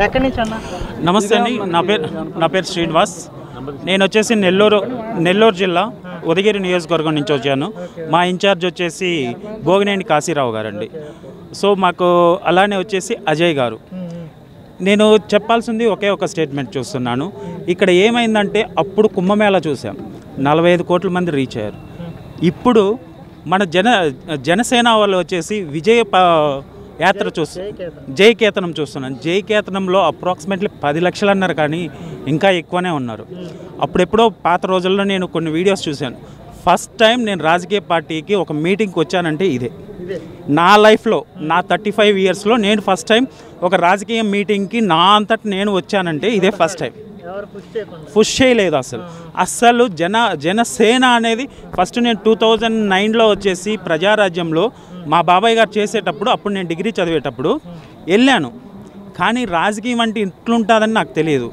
ఎక్కడి నుంచి అన్న? నమస్తే అండి, నా పేరు శ్రీనివాస్. నేను వచ్చేసి నెల్లూరు జిల్లా ఉదయగిరి నియోజకవర్గం నుంచి వచ్చాను. మా ఇన్ఛార్జ్ వచ్చేసి భోగినేని కాశీరావు గారండి. సో మాకు అలానే వచ్చేసి అజయ్ గారు. నేను చెప్పాల్సింది ఒకే ఒక స్టేట్మెంట్ చూస్తున్నాను. ఇక్కడ ఏమైందంటే అప్పుడు కుంభమేళా చూసాం, 45 కోట్ల మంది రీచ్ అయ్యారు. ఇప్పుడు మన జనసేన వాళ్ళు వచ్చేసి యాత్ర జయకేతనం చూస్తున్నాను. జయకేతనంలో అప్రాక్సిమేట్లీ 10 లక్షలు అన్నారు, కానీ ఇంకా ఎక్కువనే ఉన్నారు. అప్పుడెప్పుడో పాత రోజుల్లో నేను కొన్ని వీడియోస్ చూశాను. ఫస్ట్ టైం నేను రాజకీయ పార్టీకి ఒక మీటింగ్కి వచ్చానంటే ఇదే నా లైఫ్లో, నా 35 ఇయర్స్లో నేను ఫస్ట్ టైం ఒక రాజకీయ మీటింగ్కి నా అంతటి నేను వచ్చానంటే ఇదే ఫస్ట్ టైం. పుష్ చేయలేదు అస్సలు. జనసేన అనేది ఫస్ట్ నేను 2009లో వచ్చేసి ప్రజారాజ్యంలో మా బాబాయ్ గారు చేసేటప్పుడు, అప్పుడు నేను డిగ్రీ చదివేటప్పుడు వెళ్ళాను. కానీ రాజకీయం అంటే ఇట్లుంటుందని నాకు తెలియదు.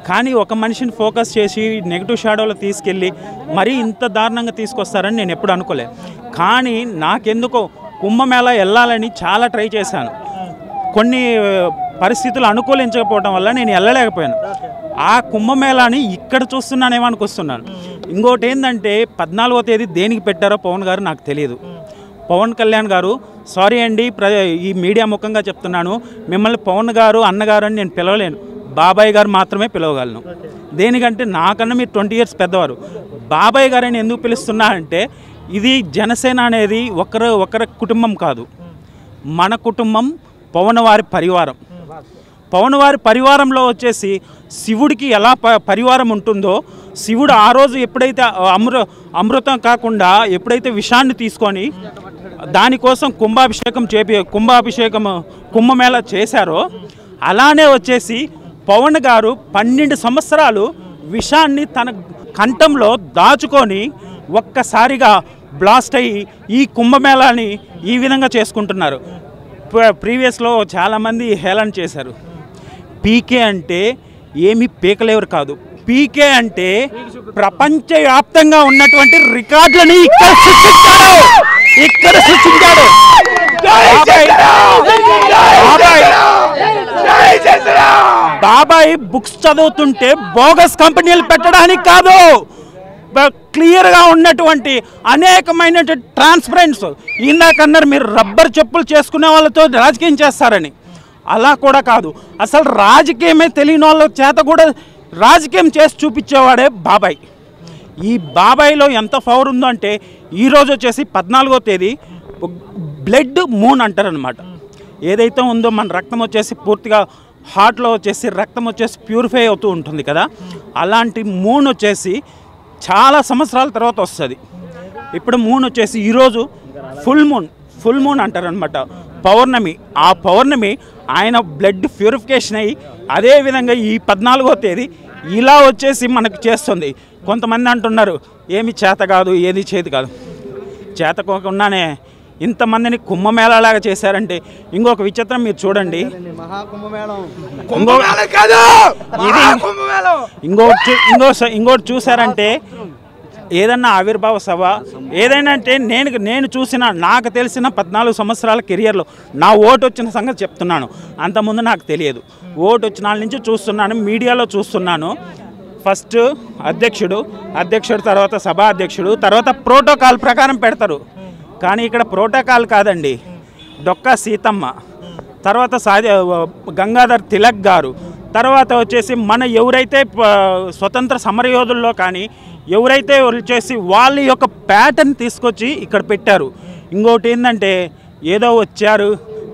కానీ ఒక మనిషిని ఫోకస్ చేసి నెగిటివ్ షాడోలో తీసుకెళ్ళి మరీ ఇంత దారుణంగా తీసుకొస్తారని నేను ఎప్పుడు అనుకోలే. కానీ నాకెందుకో కుంభమేళా వెళ్ళాలని చాలా ట్రై చేశాను. కొన్ని పరిస్థితులు అనుకూలించకపోవడం వల్ల నేను వెళ్ళలేకపోయాను. ఆ కుంభమేళాని ఇక్కడ చూస్తున్నానేమో అనుకొస్తున్నాను. ఇంకోటి ఏంటంటే 14వ తేదీ దేనికి పెట్టారో పవన్ గారు నాకు తెలియదు. పవన్ కళ్యాణ్ గారు, సారీ అండి, ఈ మీడియా ముఖంగా చెప్తున్నాను, మిమ్మల్ని పవన్ గారు అన్నగారు అని నేను పిలవలేను. బాబాయ్ గారు మాత్రమే పిలవగలను. దేనికంటే నాకన్నా మీరు 20 ఇయర్స్ పెద్దవారు. బాబాయ్ గారు అని ఎందుకు పిలుస్తున్నా అంటే ఇది జనసేన అనేది ఒకరి కుటుంబం కాదు, మన కుటుంబం, పవన్ వారి పరివారం. పవన్ వారి పరివారంలో వచ్చేసి శివుడికి ఎలా పరివారం ఉంటుందో, శివుడు ఆ రోజు ఎప్పుడైతే అమృతం కాకుండా ఎప్పుడైతే విషాన్ని తీసుకొని దానికోసం కుంభమేళా చేశారో, అలానే వచ్చేసి పవన్ గారు 12 సంవత్సరాలు విషాన్ని తన కంఠంలో దాచుకొని ఒక్కసారిగా బ్లాస్ట్ అయ్యి ఈ కుంభమేళాని ఈ విధంగా చేసుకుంటున్నారు. ప్రీవియస్లో చాలామంది హేళన చేశారు. పీకే అంటే ఏమీ పీకలేవరు కాదు. పీకే అంటే ప్రపంచవ్యాప్తంగా ఉన్నటువంటి రికార్డులని ఇక్కడ సృష్టించాడు. బాబాయ్ బుక్స్ చదువుతుంటే బోగస్ కంపెనీలు పెట్టడానికి కాదు, క్లియర్గా ఉన్నటువంటి అనేకమైన ట్రాన్స్పరెన్స్. ఇందాకన్నారు మీరు రబ్బర్ చెప్పులు చేసుకునే వాళ్ళతో రాజకీయం చేస్తారని, అలా కూడా కాదు. అసలు రాజకీయమే తెలియని వాళ్ళ చేత కూడా రాజకీయం చేసి చూపించేవాడే బాబాయ్. ఈ బాబాయ్లో ఎంత పవర్ ఉందో అంటే ఈరోజు వచ్చేసి 14వ తేదీ బ్లడ్ మూన్ అంటారనమాట. ఏదైతే ఉందో మన రక్తం వచ్చేసి పూర్తిగా హార్ట్లో వచ్చేసి రక్తం వచ్చేసి ప్యూరిఫై అవుతూ ఉంటుంది కదా, అలాంటి మూన్ వచ్చేసి చాలా సంవత్సరాల తర్వాత వస్తుంది. ఇప్పుడు మూన్ వచ్చేసి ఈరోజు ఫుల్ మూన్ అంటారనమాట, పౌర్ణమి. ఆ పౌర్ణమి ఆయన బ్లడ్ ప్యూరిఫికేషన్ అయ్యి అదేవిధంగా ఈ 14వ తేదీ ఇలా వచ్చేసి మనకు చేస్తుంది. కొంతమంది అంటున్నారు ఏమి చేత కాదు, ఏది చేతి కాదు. చేతకోకుండానే ఇంతమందిని కుంభమేళాలాగా చేశారంటే ఇంకొక విచిత్రం మీరు చూడండి. ఇంకోటి చూసారంటే ఏదన్నా ఆవిర్భావ సభ ఏదైనా అంటే నేను చూసిన, నాకు తెలిసిన 14 సంవత్సరాల కెరియర్లో నా ఓటు వచ్చిన సంగతి చెప్తున్నాను. అంతకుముందు నాకు తెలియదు. ఓటు వచ్చిన వాళ్ళ నుంచి చూస్తున్నాను, మీడియాలో చూస్తున్నాను. ఫస్ట్ అధ్యక్షుడు, తర్వాత సభా అధ్యక్షుడు, తర్వాత ప్రోటోకాల్ ప్రకారం పెడతారు. కానీ ఇక్కడ ప్రోటోకాల్ కాదండి. డొక్కా సీతమ్మ, తర్వాత గంగాధర్ తిలక్ గారు, తర్వాత వచ్చేసి మన ఎవరైతే స్వతంత్ర సమరయోధుల్లో కానీ ఎవరైతే వచ్చేసి వాళ్ళ యొక్క ప్యాటర్న్ తీసుకొచ్చి ఇక్కడ పెట్టారు. ఇంకోటి ఏంటంటే ఏదో వచ్చారు,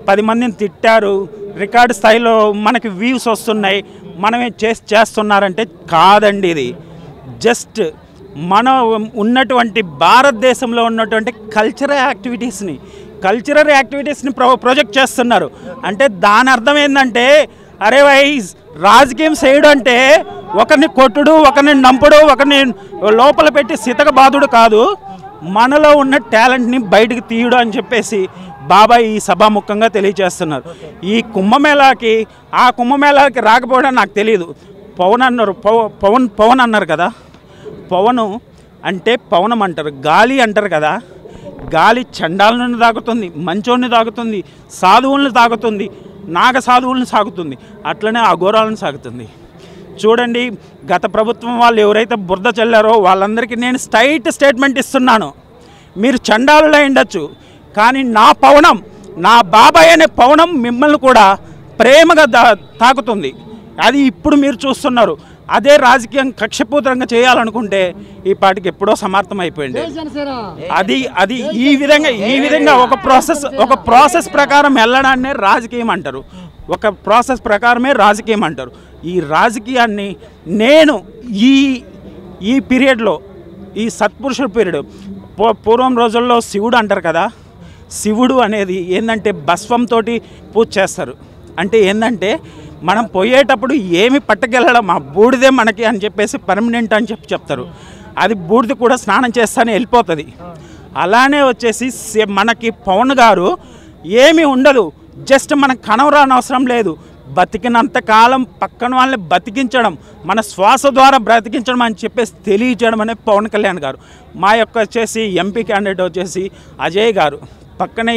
10 మందిని తిట్టారు, రికార్డు స్థాయిలో మనకి వ్యూస్ వస్తున్నాయి, మనమే చేస్తున్నారంటే కాదండి. ఇది జస్ట్ మన ఉన్నటువంటి భారతదేశంలో ఉన్నటువంటి కల్చరల్ యాక్టివిటీస్ని ప్రొజెక్ట్ చేస్తున్నారు. అంటే దాని అర్థం ఏంటంటే అరే వైజ్ రాజకీయం చేయడం అంటే ఒకరిని కొట్టుడు, ఒకరిని నంపుడు, ఒకరిని లోపల పెట్టి సితకబాదుడు కాదు, మనలో ఉన్న టాలెంట్ని బయటకు తీయడం అని చెప్పేసి బాబాయ్ ఈ సభాముఖంగా తెలియజేస్తున్నారు. ఈ కుంభమేళాకి రాకపోవడం నాకు తెలియదు. పవన్ అన్నారు కదా, పవను అంటే పవనం అంటారు, గాలి అంటారు కదా, గాలి చండాలను తాగుతుంది, మంచోడిని తాగుతుంది, సాధువులను తాగుతుంది. నాగ సాధువులను సాగుతుంది, అట్లనే అఘోరాలను సాగుతుంది. చూడండి, గత ప్రభుత్వం వాళ్ళు ఎవరైతే బురద చల్లారో వాళ్ళందరికీ నేను స్టేట్మెంట్ ఇస్తున్నాను. మీరు చండాలులై ఉండొచ్చు, కానీ నా పవనం, నా బాబాయ్ అనే పవనం మిమ్మల్ని కూడా ప్రేమగా తాకుతుంది. అది ఇప్పుడు మీరు చూస్తున్నారు. అదే రాజకీయం కక్షపూతంగా చేయాలనుకుంటే ఈ పాటికి ఎప్పుడో సమాప్తం అయిపోయింది. అది ఈ విధంగా ఒక ప్రాసెస్ ప్రకారం వెళ్ళడాన్నే రాజకీయం అంటారు. ఒక ప్రాసెస్ ప్రకారమే రాజకీయం అంటారు. ఈ రాజకీయాన్ని నేను ఈ పీరియడ్లో, ఈ సత్పురుషుల పీరియడ్, పూర్వం రోజుల్లో శివుడు అంటారు కదా, శివుడు అనేది ఏంటంటే భస్వంతో పూజ చేస్తారు. అంటే ఏంటంటే మనం పోయేటప్పుడు ఏమి పట్టుకెళ్ళడం, ఆ బూడిదే మనకి అని చెప్పేసి పర్మనెంట్ అని చెప్తారు. అది బూడిద కూడా స్నానం చేస్తానే వెళ్ళిపోతుంది. అలానే వచ్చేసి మనకి పవన్ గారు ఏమీ ఉండదు, జస్ట్ మనకు కనవరాని అవసరం లేదు, బతికినంత కాలం పక్కన వాళ్ళని బతికించడం, మన శ్వాస ద్వారా బ్రతికించడం అని చెప్పేసి తెలియచేయడం అనే పవన్ కళ్యాణ్ గారు. మా యొక్క వచ్చేసి ఎంపీ క్యాండిడేట్ వచ్చేసి అజయ్ గారు పక్కనే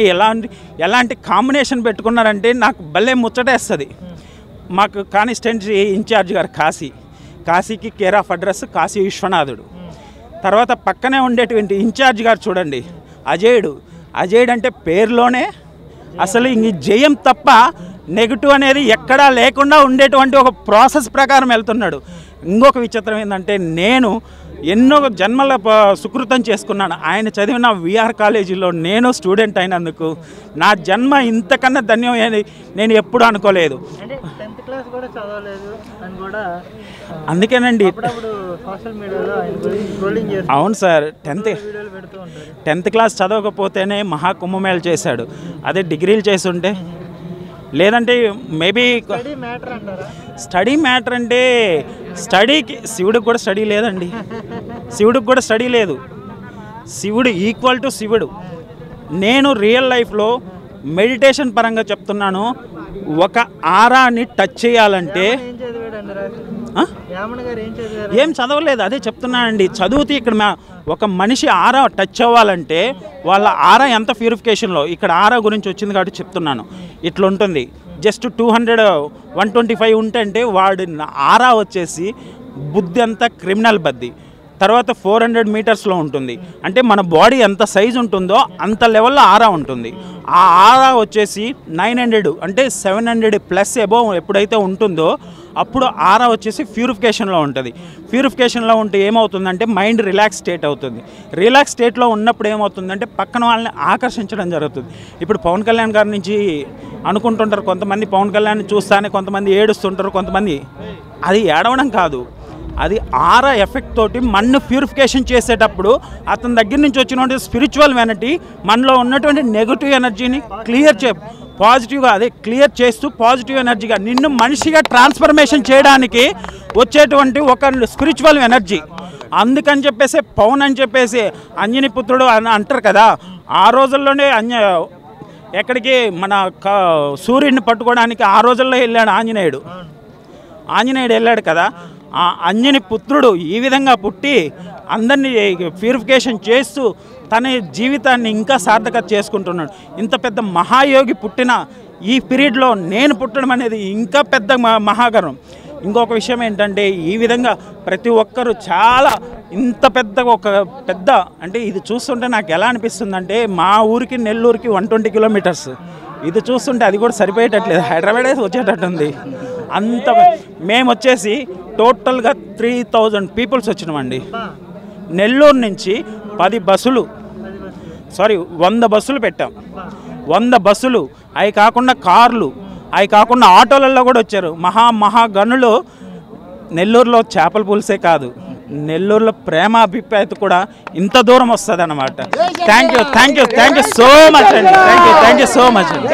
ఎలాంటి కాంబినేషన్ పెట్టుకున్నారంటే నాకు భలే ముచ్చటేస్తుంది. మాకు కాన్స్టిట్యుయెన్సీ ఇన్ఛార్జ్ గారు కాశీకి కేర్ ఆఫ్ అడ్రస్ కాశీ విశ్వనాథుడు. తర్వాత పక్కనే ఉండేటువంటి ఇన్ఛార్జ్ గారు చూడండి అజయుడు అంటే పేరులోనే అసలు ఇంక జయం తప్ప నెగిటివ్ అనేది ఎక్కడా లేకుండా ఉండేటువంటి ఒక ప్రాసెస్ ప్రకారం వెళ్తున్నాడు. ఇంకొక విచిత్రం ఏంటంటే నేను ఎన్నో జన్మల సుకృతం చేసుకున్నాను. ఆయన చదివిన విఆర్ కాలేజీలో నేను స్టూడెంట్ అయినందుకు నా జన్మ ఇంతకన్నా ధన్యం నేను ఎప్పుడూ అనుకోలేదు. అందుకేనండి అవును సార్, 10th క్లాస్ చదవకపోతేనే మహాకుంభమేళ చేశాడు. అదే డిగ్రీలు చేస్తుంటే, లేదంటే మేబీ స్టడీ మ్యాటర్ అంటే స్టడీకి శివుడికి కూడా స్టడీ లేదండి. శివుడికి కూడా స్టడీ లేదు. శివుడు ఈక్వల్ టు శివుడు. నేను రియల్ లైఫ్లో మెడిటేషన్ పరంగా చెప్తున్నాను. ఒక ఆరాని టచ్ చేయాలంటే ఏం చదవలేదు, అదే చెప్తున్నానండి. చదివితే ఇక్కడ ఒక మనిషి ఆరా టచ్ అవ్వాలంటే వాళ్ళ ఆరా ఎంత ప్యూరిఫికేషన్లో, ఇక్కడ ఆరా గురించి వచ్చింది కాబట్టి చెప్తున్నాను. ఇట్లా ఉంటుంది, జస్ట్ 200 125 ఉంటే వాడి ఆరా వచ్చేసి బుద్ధి అంతా క్రిమినల్ బద్ది. తర్వాత 400 మీటర్స్లో ఉంటుంది. అంటే మన బాడీ ఎంత సైజు ఉంటుందో అంత లెవెల్లో ఆరా ఉంటుంది. ఆ ఆరా వచ్చేసి 900 అంటే 700 ప్లస్ ఎబోవ్ ఎప్పుడైతే ఉంటుందో అప్పుడు ఆరా వచ్చేసి ప్యూరిఫికేషన్లో ఉంటుంది. ప్యూరిఫికేషన్లో ఉంటే ఏమవుతుందంటే మైండ్ రిలాక్స్ స్టేట్ అవుతుంది. రిలాక్స్ స్టేట్లో ఉన్నప్పుడు ఏమవుతుందంటే పక్కన వాళ్ళని ఆకర్షించడం జరుగుతుంది. ఇప్పుడు పవన్ కళ్యాణ్ గారి నుంచి అనుకుంటుంటారు కొంతమంది, పవన్ కళ్యాణ్ చూస్తానే కొంతమంది ఏడుస్తుంటారు, కొంతమంది. అది ఏడవడం కాదు, అది ఆరా ఎఫెక్ట్ తోటి మన్ను ప్యూరిఫికేషన్ చేసేటప్పుడు అతని దగ్గర నుంచి వచ్చినటువంటి స్పిరిచువల్ ఎనర్జీ మనలో ఉన్నటువంటి నెగటివ్ ఎనర్జీని పాజిటివ్గా క్లియర్ చేస్తూ పాజిటివ్ ఎనర్జీగా నిన్ను మనిషిగా ట్రాన్స్ఫర్మేషన్ చేయడానికి వచ్చేటువంటి ఒక స్పిరిచువల్ ఎనర్జీ. అందుకని చెప్పేసి పవన్ అని చెప్పేసి అంజనీ పుత్రుడు అని అంటారు కదా. ఆ రోజుల్లోనే ఎక్కడికి మన సూర్యుడిని పట్టుకోవడానికి ఆ రోజుల్లో వెళ్ళాడు ఆంజనేయుడు వెళ్ళాడు కదా. ఆ అంజనీ పుత్రుడు ఈ విధంగా పుట్టి అందరినీ ప్యూరిఫికేషన్ చేస్తూ తన జీవితాన్ని ఇంకా సార్థకత చేసుకుంటున్నాడు. ఇంత పెద్ద మహాయోగి పుట్టిన ఈ పీరియడ్లో నేను పుట్టడం అనేది ఇంకా పెద్ద మహాగర్వం. ఇంకొక విషయం ఏంటంటే ఈ విధంగా ప్రతి ఒక్కరూ చాలా ఇంత పెద్ద అంటే ఇది చూస్తుంటే నాకు ఎలా అనిపిస్తుందంటే మా ఊరికి నెల్లూరుకి 120 కిలోమీటర్స్. ఇది చూస్తుంటే అది కూడా సరిపోయేటట్లేదు, హైదరాబాదే వచ్చేటట్టుంది. అంత మేము వచ్చేసి టోటల్గా 3000 పీపుల్స్ వచ్చినామండి. నెల్లూరు నుంచి 100 బస్సులు పెట్టాం. 100 బస్సులు, అవి కాకుండా కార్లు, అవి కాకుండా ఆటోలలో కూడా వచ్చారు. మహాగణులు. నెల్లూరులో చేపల పులుసే కాదు, నెల్లూరులో ప్రేమ అభిప్రాయత కూడా ఇంత దూరం వస్తుంది అన్నమాట. థ్యాంక్ యూ సో మచ్ అండి. థ్యాంక్ యూ సో మచ్ అండి.